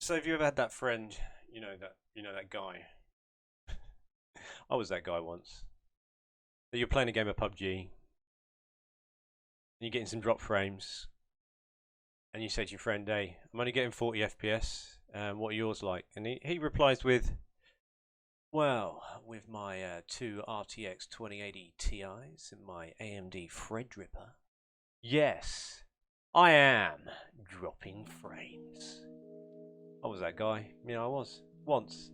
So have you ever had that friend, that guy? I was that guy once. That you're playing a game of PUBG and you're getting some drop frames and you say to your friend, "Hey, I'm only getting 40 FPS. What are yours like?" And he replies with, "Well, with my two RTX 2080 Ti's and my AMD Threadripper, yes, I am dropping frames." I was that guy. Yeah, I was once.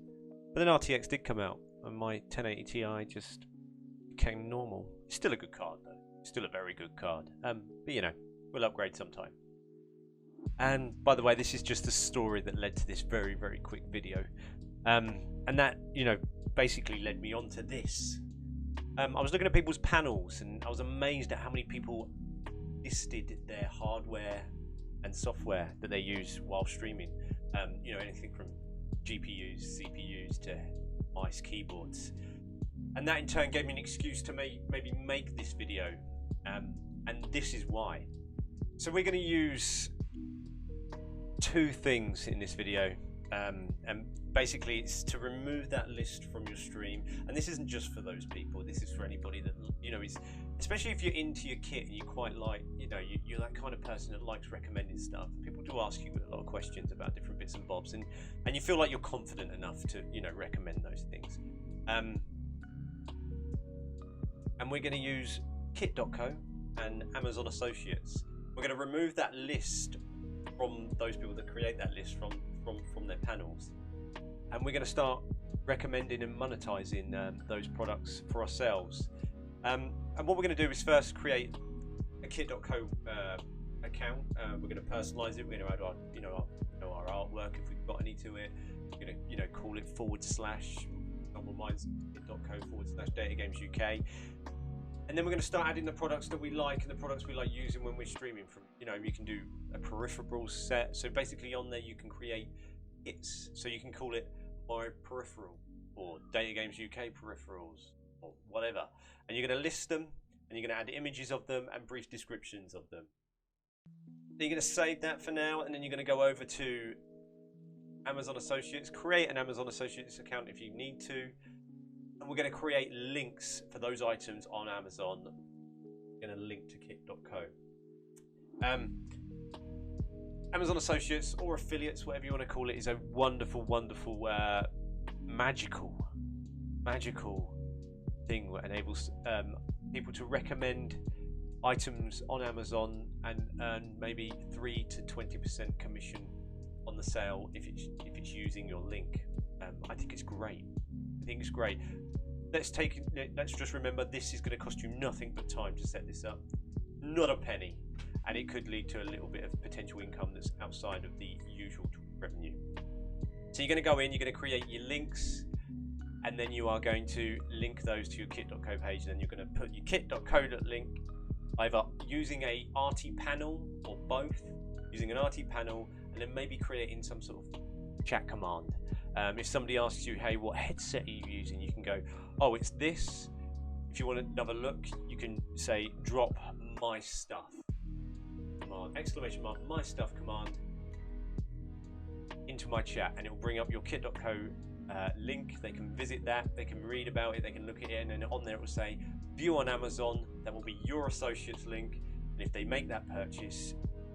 But then RTX did come out, and my 1080 Ti just became normal. It's still a good card, though. Still a very good card. But we'll upgrade sometime. And by the way, this is just the story that led to this very, very quick video. And that, basically led me on to this. I was looking at people's panels, and I was amazed at how many people listed their hardware and software that they use while streaming. Anything from GPUs, CPUs to mice, keyboards, and that in turn gave me an excuse to maybe make this video, and this is why. So we're going to use two things in this video, and basically it's to remove that list from your stream. And this isn't just for those people, this is for anybody that is, especially if you're into your kit and you quite like, you're that kind of person that likes recommending stuff. People do ask you a lot of questions about different bits and bobs, and you feel like you're confident enough to recommend those things. And we're going to use Kit.co and Amazon Associates. We're going to remove that list from those people that create that list from their panels, and we're going to start recommending and monetizing those products for ourselves. And what we're going to do is first create a Kit.co account. We're going to personalize it. We're going to add our artwork if we've got any to it. We're going to call it /mine's Kit.co/DataGamesUK. And then we're going to start adding the products that we like and the products we like using when we're streaming. From you can do a peripherals set. So basically on there you can create kits. So you can call it My Peripheral or Data Games UK Peripherals or whatever. And you're going to list them, and you're going to add images of them and brief descriptions of them. Then you're going to save that for now, and then you're going to go over to Amazon Associates, create an Amazon Associates account if you need to. And we're going to create links for those items on Amazon. We're going to link to Kit.co. Amazon Associates or affiliates, whatever you want to call it, is a wonderful, wonderful, magical thing that enables people to recommend items on Amazon and earn maybe 3 to 20% commission on the sale if it's using your link. I think it's great. Let's just remember, this is going to cost you nothing but time to set this up, not a penny, and it could lead to a little bit of potential income that's outside of the usual revenue. So you're going to go in, you're going to create your links, and then you are going to link those to your Kit.co page, and then you're going to put your Kit.co link either using a RT panel or both, using an RT panel, and then maybe creating some sort of chat command. If somebody asks you, hey, what headset are you using? You can go, oh, it's this. If you want another look, you can say drop my stuff command, ! My stuff command into my chat, and it will bring up your Kit.co link. They can visit that, they can read about it, they can look at it, and then on there it will say view on Amazon. That will be your associates link, and if they make that purchase,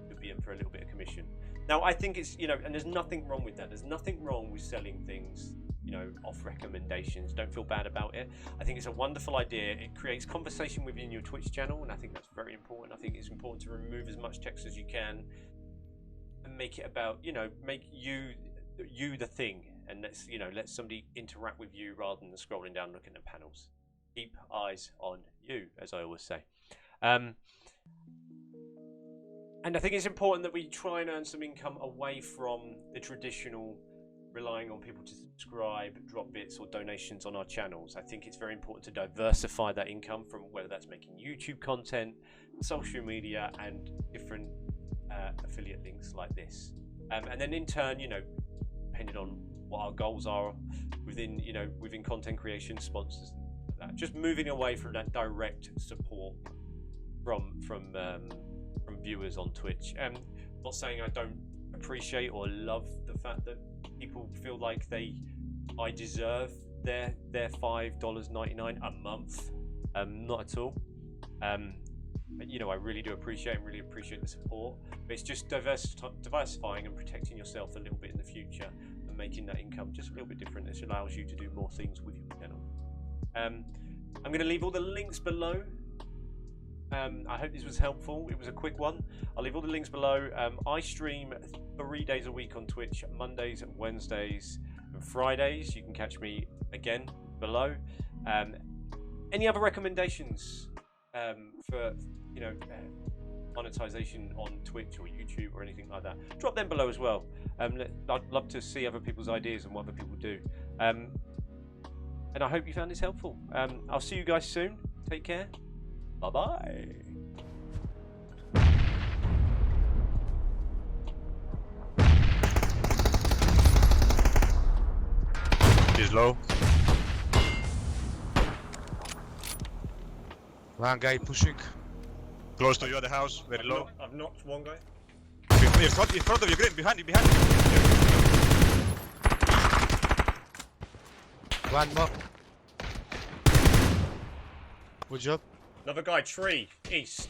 you'll be in for a little bit of commission. Now I think it's, and there's nothing wrong with that. There's nothing wrong with selling things, off recommendations. Don't feel bad about it. I think it's a wonderful idea. It creates conversation within your Twitch channel, and I think that's very important. I think it's important to remove as much text as you can and make it about, make you the thing, and let somebody interact with you rather than scrolling down looking at panels. Keep eyes on you, as I always say. And I think it's important that we try and earn some income away from the traditional relying on people to subscribe, drop bits or donations on our channels. I think it's very important to diversify that income from whether that's making YouTube content, social media, and different affiliate links like this. And then in turn, depending on what our goals are within content creation, sponsors, and that, just moving away from that direct support from viewers on Twitch. Not saying I don't appreciate or love the fact that people feel like I deserve their $5.99 a month. Not at all. You know, I really do appreciate the support. But it's just diversifying and protecting yourself a little bit in the future and making that income just a little bit different. This allows you to do more things with your channel. I'm going to leave all the links below. I hope this was helpful. It was a quick one. I'll leave all the links below. I stream 3 days a week on Twitch, Mondays, Wednesdays, and Fridays. You can catch me again below. Any other recommendations for monetization on Twitch or YouTube or anything like that? Drop them below as well. I'd love to see other people's ideas and what other people do. And I hope you found this helpful. I'll see you guys soon. Take care. Bye-bye. He's low. One guy pushing. Close to you at the house, very low. I've knocked one guy. In front of you, Green, behind you. One more. Good job. Another guy, tree, east.